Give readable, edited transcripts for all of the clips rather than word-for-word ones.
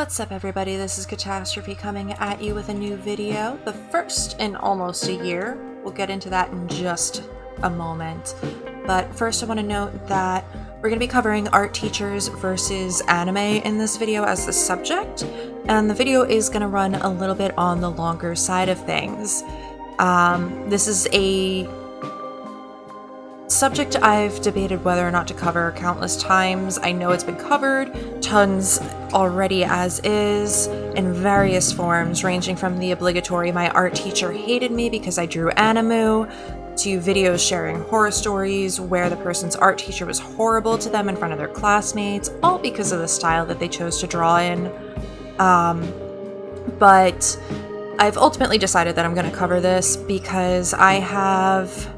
What's up everybody, this is Kattastrophe coming at you with a new video, the first in almost a year. We'll get into that in just a moment. But first I want to note that we're going to be covering art teachers versus anime in this video as the subject, and the video is going to run a little bit on the longer side of things. This is a subject I've debated whether or not to cover countless times. I know it's been covered tons already as is, in various forms, ranging from the obligatory "my art teacher hated me because I drew anime" to videos sharing horror stories where the person's art teacher was horrible to them in front of their classmates, all because of the style that they chose to draw in. But I've ultimately decided that I'm going to cover this because I have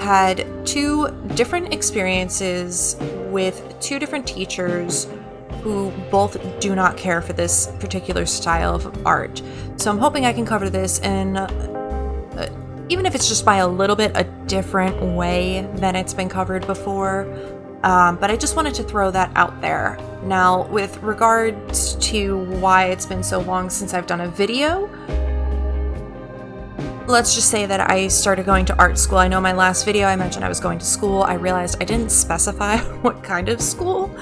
had two different experiences with two different teachers who both do not care for this particular style of art. So I'm hoping I can cover this in, even if it's just by a little bit, a different way than it's been covered before. But I just wanted to throw that out there. Now, with regards to why it's been so long since I've done a video, let's just say that I started going to art school. I know in my last video I mentioned I was going to school. I realized I didn't specify what kind of school.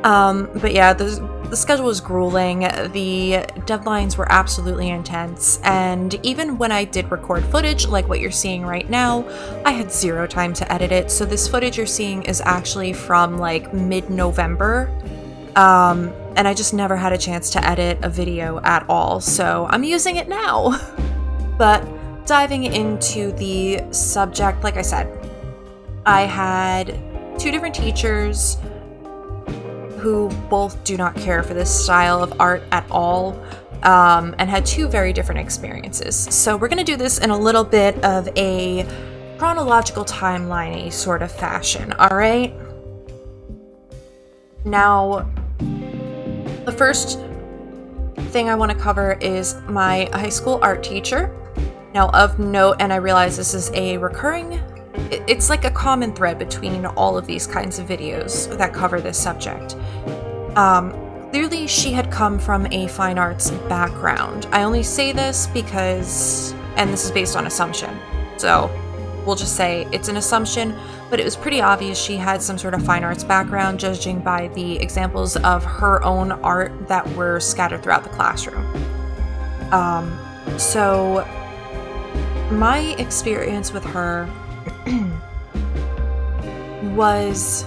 But yeah, the schedule was grueling. The deadlines were absolutely intense. And even when I did record footage, like what you're seeing right now, I had zero time to edit it. So this footage you're seeing is actually from like mid-November. And I just never had a chance to edit a video at all. So I'm using it now. But diving into the subject, like I said, I had two different teachers who both do not care for this style of art at all, and had two very different experiences. So we're going to do this in a little bit of a chronological timeline-y sort of fashion, alright? Now, the first thing I want to cover is my high school art teacher. Now, of note, and I realize this is a recurring, it's like a common thread between all of these kinds of videos that cover this subject. Clearly, she had come from a fine arts background. I only say this because, and this is based on assumption, so we'll just say it's an assumption, but it was pretty obvious she had some sort of fine arts background, judging by the examples of her own art that were scattered throughout the classroom. So my experience with her was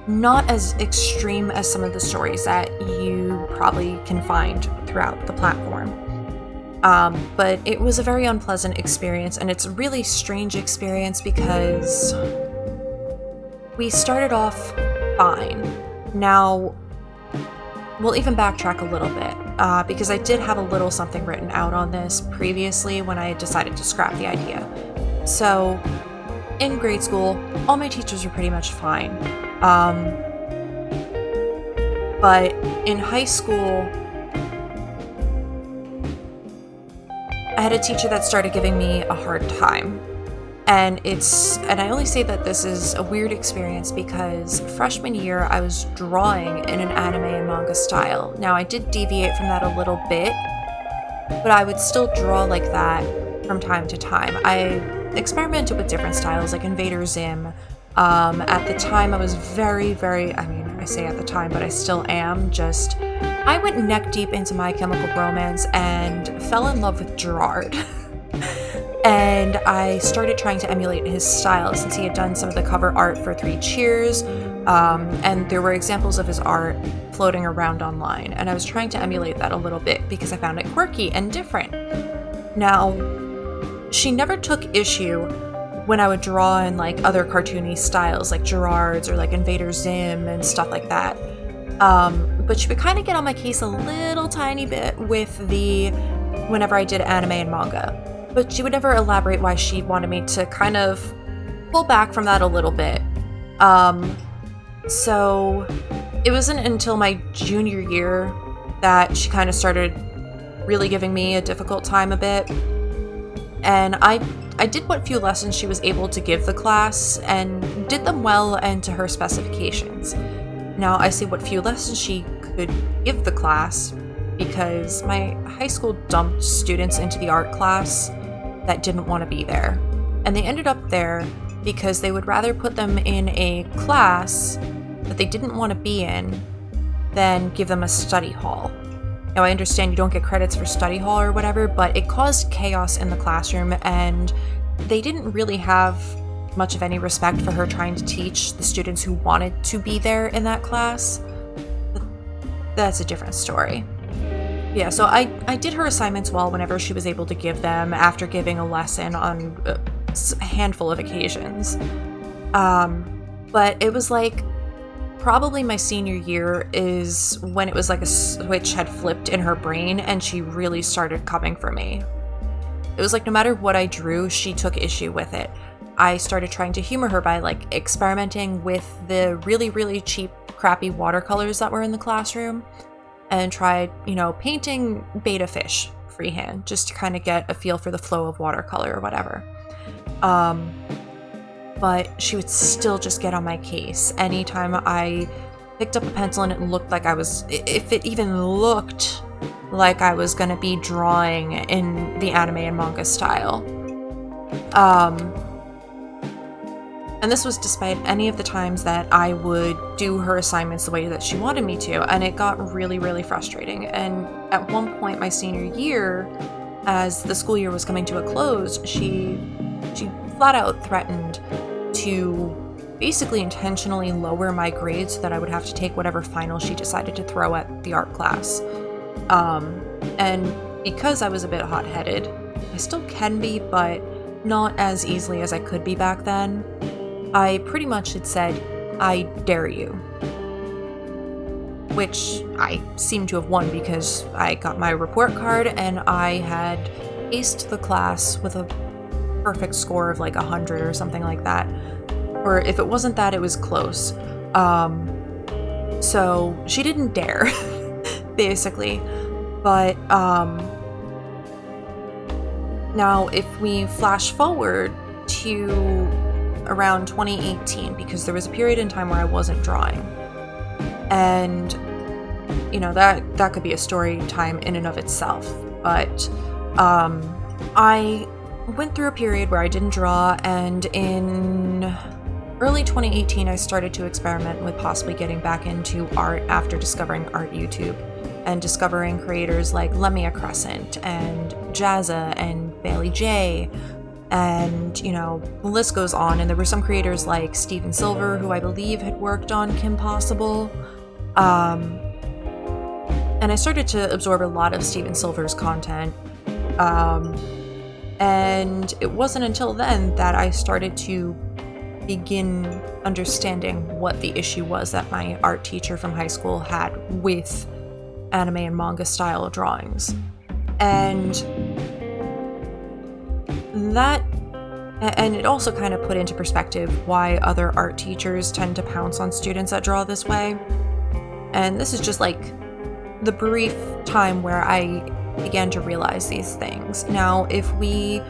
not as extreme as some of the stories that you probably can find throughout the platform. But it was a very unpleasant experience, and it's a really strange experience because we started off fine. Now, we'll even backtrack a little bit, because I did have a little something written out on this previously when I decided to scrap the idea. So, in grade school, all my teachers were pretty much fine. But in high school, I had a teacher that started giving me a hard time. And I only say that this is a weird experience because freshman year I was drawing in an anime and manga style. Now I did deviate from that a little bit, but I would still draw like that from time to time. I experimented with different styles like Invader Zim. At the time I was very, I say at the time, but I still am, I went neck deep into My Chemical Romance and fell in love with Gerard. And I started trying to emulate his style since he had done some of the cover art for 3 Cheers, and there were examples of his art floating around online, and I was trying to emulate that a little bit because I found it quirky and different. Now, she never took issue when I would draw in like other cartoony styles like Gerard's or like Invader Zim and stuff like that. But she would kind of get on my case a little tiny bit with whenever I did anime and manga. But she would never elaborate why she wanted me to kind of pull back from that a little bit. So it wasn't until my junior year that she kind of started really giving me a difficult time a bit. And I did what few lessons she was able to give the class and did them well and to her specifications. Now, I say what few lessons she could give the class, because my high school dumped students into the art class that didn't want to be there. And they ended up there because they would rather put them in a class that they didn't want to be in than give them a study hall. Now, I understand you don't get credits for study hall or whatever, but it caused chaos in the classroom, and they didn't really have much of any respect for her trying to teach the students who wanted to be there in that class. But that's a different story. Yeah, so I did her assignments well whenever she was able to give them, after giving a lesson on a handful of occasions. But it was like probably my senior year is when it was like a switch had flipped in her brain and she really started coming for me. It was like no matter what I drew, she took issue with it. I started trying to humor her by like experimenting with the really, really cheap, crappy watercolors that were in the classroom, and tried, painting betta fish freehand just to kind of get a feel for the flow of watercolor or whatever. But she would still just get on my case anytime I picked up a pencil and it looked like if it even looked like I was going to be drawing in the anime and manga style. And this was despite any of the times that I would do her assignments the way that she wanted me to, and it got really, really frustrating. And at one point my senior year, as the school year was coming to a close, she flat out threatened to basically intentionally lower my grades so that I would have to take whatever final she decided to throw at the art class. And because I was a bit hot-headed, I still can be, but not as easily as I could be back then, I pretty much had said, "I dare you." Which I seem to have won because I got my report card and I had aced the class with a perfect score of like 100 or something like that. Or if it wasn't that, it was close. So she didn't dare, basically. But now if we flash forward to around 2018, because there was a period in time where I wasn't drawing. And, that could be a story time in and of itself. But I went through a period where I didn't draw, and in early 2018, I started to experiment with possibly getting back into art after discovering Art YouTube and discovering creators like Lemia Crescent and Jazza and Bailey J. And, the list goes on. And there were some creators like Steven Silver, who I believe had worked on Kim Possible. And I started to absorb a lot of Steven Silver's content. And it wasn't until then that I started to begin understanding what the issue was that my art teacher from high school had with anime and manga style drawings. And it also kind of put into perspective why other art teachers tend to pounce on students that draw this way. And this is just like the brief time where I began to realize these things. Now, if we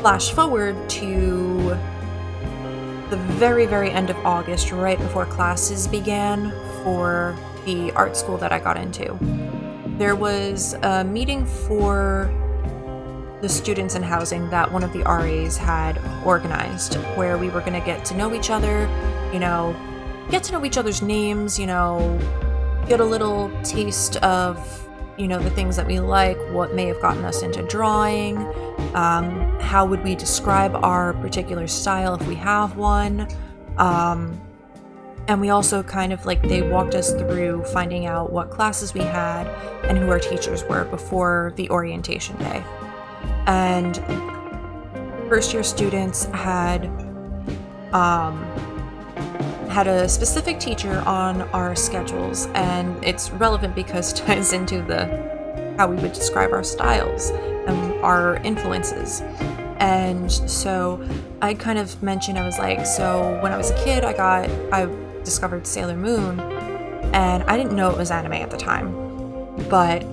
flash forward to the very, very end of August, right before classes began for the art school that I got into, there was a meeting for the students in housing that one of the RAs had organized, where we were going to get to know each other, get to know each other's names, get a little taste of, the things that we like, what may have gotten us into drawing, how would we describe our particular style if we have one, and we also kind of they walked us through finding out what classes we had and who our teachers were before the orientation day. And first year students had a specific teacher on our schedules, and it's relevant because it ties into how we would describe our styles and our influences. And so I kind of mentioned, I was like, so when I was a kid, I discovered Sailor Moon, and I didn't know it was anime at the time, but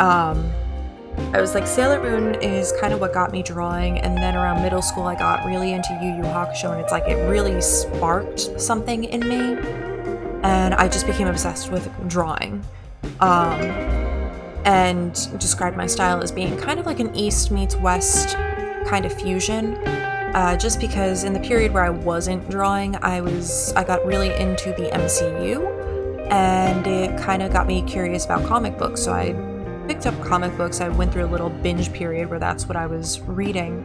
I was like, Sailor Moon is kind of what got me drawing. And then around middle school, I got really into Yu Yu Hakusho, and it's like it really sparked something in me, and I just became obsessed with drawing. um, and described my style as being kind of like an East meets West kind of fusion. Just because in the period where I wasn't drawing, I got really into the MCU, and it kind of got me curious about comic books. So I picked up comic books. I went through a little binge period where that's what I was reading.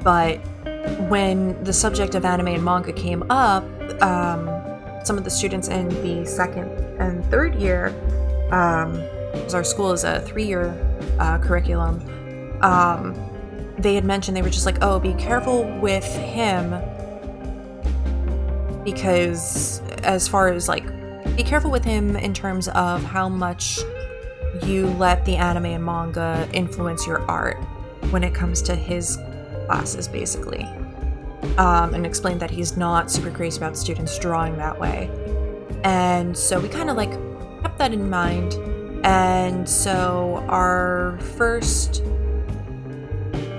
But when the subject of anime and manga came up, some of the students in the second and third year, because our school is a 3-year curriculum, they had mentioned, they were just like, oh, be careful with him, because as far as like, be careful with him in terms of how much you let the anime and manga influence your art when it comes to his classes, basically. And explained that he's not super crazy about students drawing that way. And so we kind of like kept that in mind. And so our first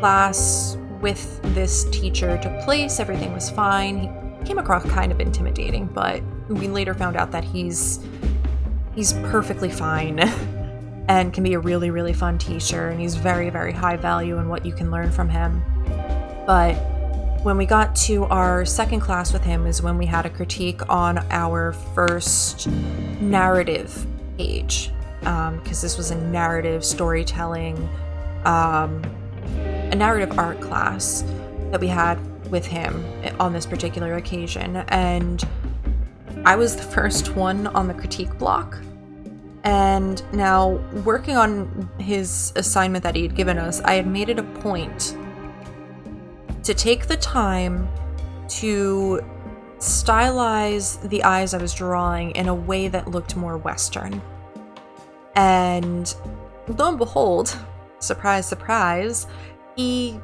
class with this teacher took place. Everything was fine. He came across kind of intimidating, but we later found out that he's perfectly fine and can be a really, really fun teacher, and he's very, very high value in what you can learn from him. But when we got to our second class with him is when we had a critique on our first narrative page, because this was a narrative storytelling, a narrative art class that we had with him on this particular occasion. And I was the first one on the critique block. And now, working on his assignment that he had given us, I had made it a point to take the time to stylize the eyes I was drawing in a way that looked more Western. And lo and behold, surprise, surprise, he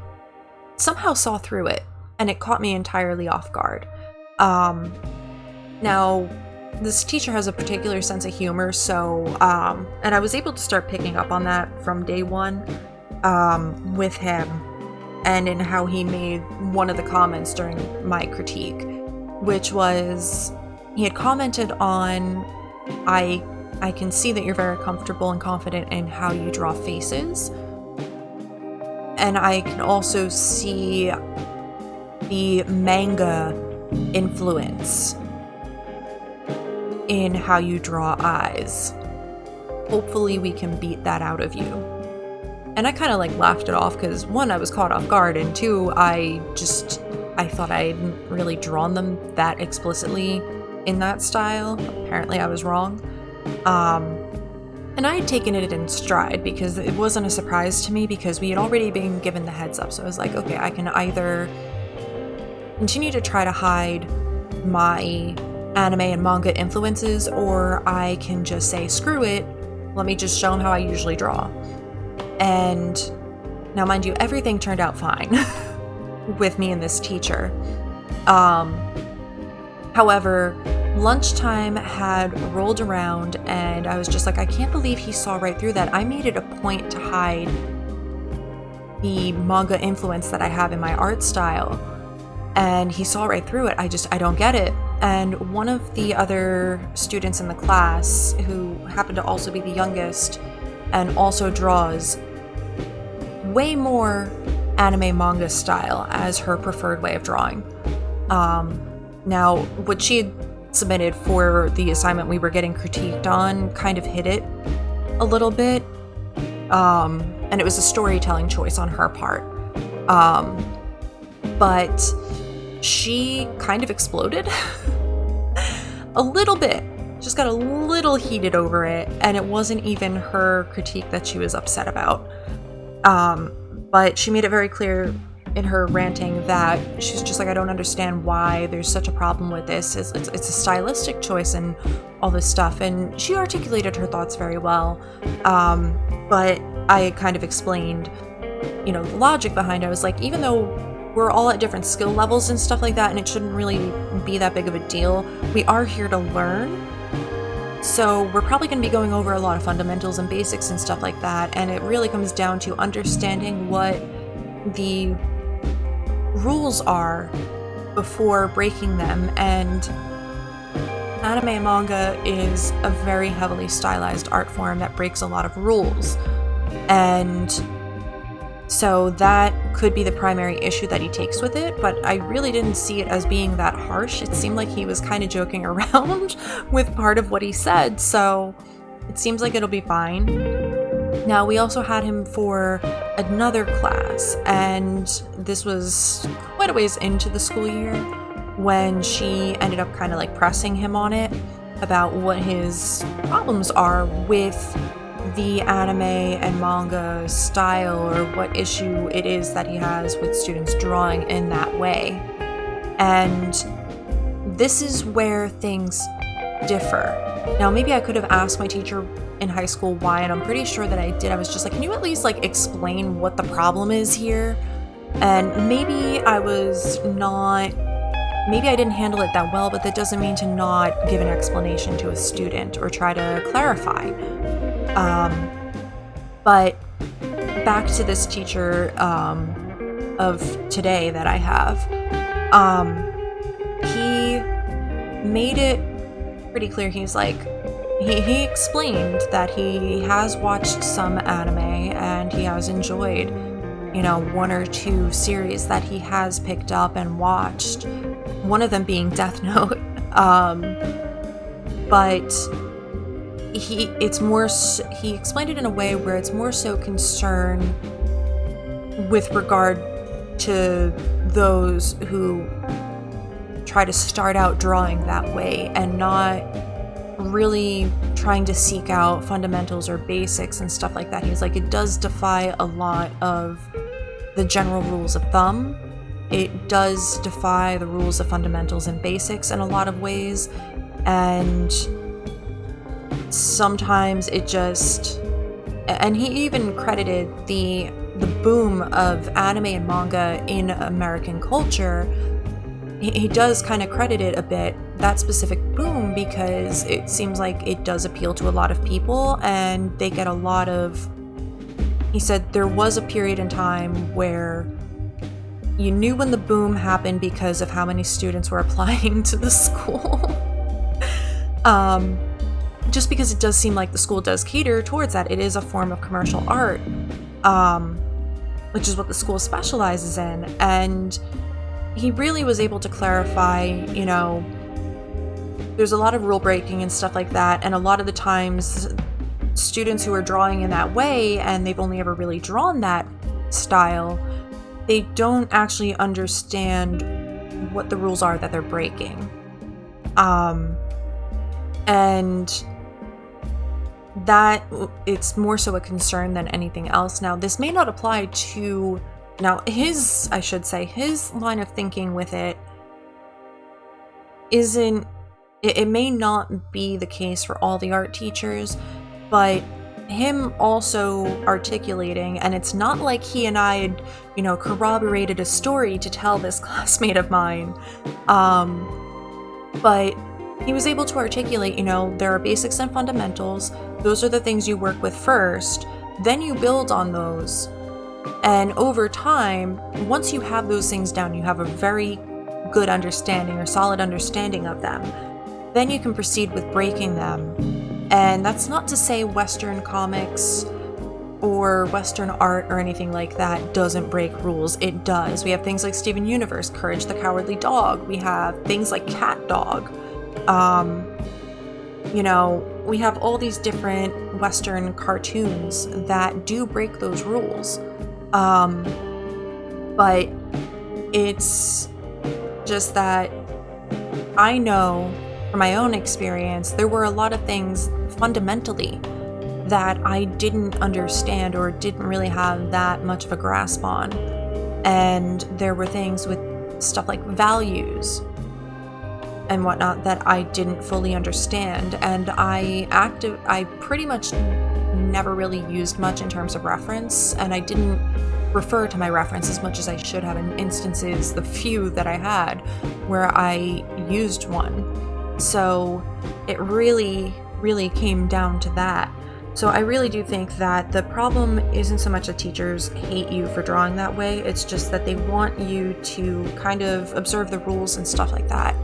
somehow saw through it, and it caught me entirely off guard. Now, this teacher has a particular sense of humor, so, and I was able to start picking up on that from day one, with him, and in how he made one of the comments during my critique, which was, he had commented on, I can see that you're very comfortable and confident in how you draw faces, and I can also see the manga influence in how you draw eyes. Hopefully we can beat that out of you. And I kind of like laughed it off because, one, I was caught off guard, and two, I thought I hadn't really drawn them that explicitly in that style. Apparently I was wrong. And I had taken it in stride because it wasn't a surprise to me, because we had already been given the heads up. So I was like, okay, I can either continue to try to hide my anime and manga influences, or I can just say, screw it, let me just show him how I usually draw. And now, mind you, everything turned out fine with me and this teacher. However, lunchtime had rolled around, and I was just like, I can't believe he saw right through that. I made it a point to hide the manga influence that I have in my art style, and he saw right through it. I don't get it. And one of the other students in the class, who happened to also be the youngest and also draws way more anime manga style as her preferred way of drawing. Now, what she had submitted for the assignment we were getting critiqued on kind of hit it a little bit, and it was a storytelling choice on her part. But she kind of exploded a little bit, just got a little heated over it, and it wasn't even her critique that she was upset about. But she made it very clear in her ranting that she's just like, I don't understand why there's such a problem with this. It's a stylistic choice and all this stuff. And she articulated her thoughts very well. But I kind of explained, the logic behind it. I was like, even though we're all at different skill levels and stuff like that, and it shouldn't really be that big of a deal, we are here to learn. So we're probably going to be going over a lot of fundamentals and basics and stuff like that, and it really comes down to understanding what the rules are before breaking them, and anime and manga is a very heavily stylized art form that breaks a lot of rules. And so that could be the primary issue that he takes with it, but I really didn't see it as being that harsh. It seemed like he was kind of joking around with part of what he said, so it seems like it'll be fine. Now, we also had him for another class, and this was quite a ways into the school year when she ended up kind of like pressing him on it about what his problems are with the anime and manga style, or what issue it is that he has with students drawing in that way. And this is where things differ. Now, maybe I could have asked my teacher in high school why, and I'm pretty sure that I did. I was just like, can you at least like explain what the problem is here? And maybe I didn't handle it that well, but that doesn't mean to not give an explanation to a student or try to clarify. But back to this teacher of today that I have, he made it pretty clear. He's like, he explained that he has watched some anime and he has enjoyed, one or two series that he has picked up and watched, one of them being Death Note. But he explained it in a way where it's more so concern with regard to those who try to start out drawing that way and not really trying to seek out fundamentals or basics and stuff like that. He's like, it does defy a lot of the general rules of thumb. It does defy the rules of fundamentals and basics in a lot of ways, and sometimes it just, and he even credited the boom of anime and manga in American culture. He does kind of credit it a bit, that specific boom, because it seems like it does appeal to a lot of people, and they get a lot of, he said there was a period in time where you knew when the boom happened because of how many students were applying to the school. Just because it does seem like the school does cater towards that. It is a form of commercial art, which is what the school specializes in. And he really was able to clarify, there's a lot of rule breaking and stuff like that. And a lot of the times students who are drawing in that way, and they've only ever really drawn that style, they don't actually understand what the rules are that they're breaking. And that it's more so a concern than anything else. Now, this may not apply to, his line of thinking with it isn't, it may not be the case for all the art teachers, but him also articulating, and it's not like he and I had, corroborated a story to tell this classmate of mine, but he was able to articulate, there are basics and fundamentals. Those are the things you work with first, then you build on those. And over time, once you have those things down, you have a very good understanding or solid understanding of them, then you can proceed with breaking them. And that's not to say Western comics or Western art or anything like that doesn't break rules. It does. We have things like Steven Universe, Courage the Cowardly Dog. We have things like Cat Dog. We have all these different Western cartoons that do break those rules. But it's just that I know from my own experience, there were a lot of things fundamentally that I didn't understand or didn't really have that much of a grasp on. And there were things with stuff like values and whatnot that I didn't fully understand, and I pretty much never really used much in terms of reference, and I didn't refer to my reference as much as I should have in instances, the few that I had, where I used one. So it really, really came down to that. So I really do think that the problem isn't so much that teachers hate you for drawing that way, it's just that they want you to kind of observe the rules and stuff like that.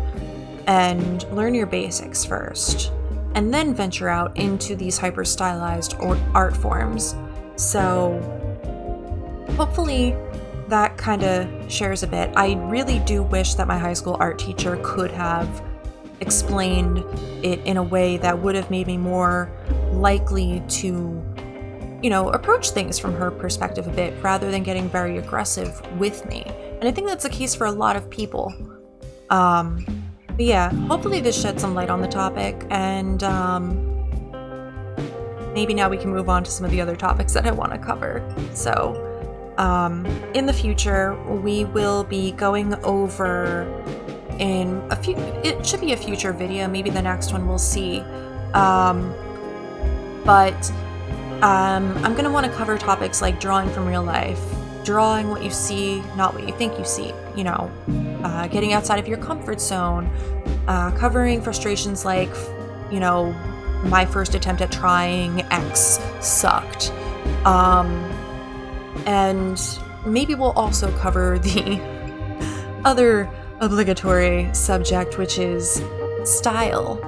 and learn your basics first, and then venture out into these hyper stylized art forms. So hopefully that kind of shares a bit. I really do wish that my high school art teacher could have explained it in a way that would have made me more likely to, approach things from her perspective a bit rather than getting very aggressive with me. And I think that's the case for a lot of people. But yeah, hopefully this shed some light on the topic, and maybe now we can move on to some of the other topics that I want to cover. So, in the future, we will be going over it should be a future video, maybe the next one we'll see. I'm going to want to cover topics like drawing from real life, drawing what you see, not what you think you see, getting outside of your comfort zone, covering frustrations like, my first attempt at trying X sucked. And maybe we'll also cover the other obligatory subject, which is style,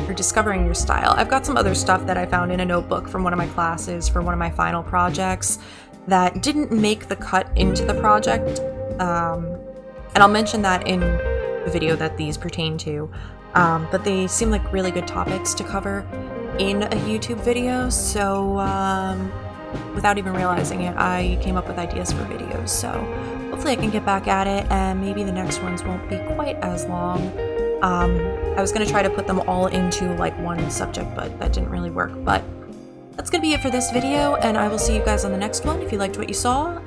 or discovering your style. I've got some other stuff that I found in a notebook from one of my classes for one of my final projects that didn't make the cut into the project. And I'll mention that in the video that these pertain to. But they seem like really good topics to cover in a YouTube video, so without even realizing it, I came up with ideas for videos. So hopefully I can get back at it, and maybe the next ones won't be quite as long. I was going to try to put them all into like one subject, but that didn't really work. But that's going to be it for this video, and I will see you guys on the next one. If you liked what you saw,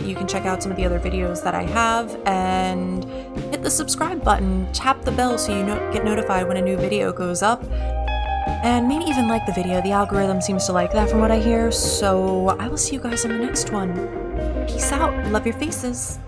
you can check out some of the other videos that I have, and hit the subscribe button, tap the bell so you get notified when a new video goes up, and maybe even like the video. The algorithm seems to like that from what I hear, so I will see you guys on the next one. Peace out. Love your faces.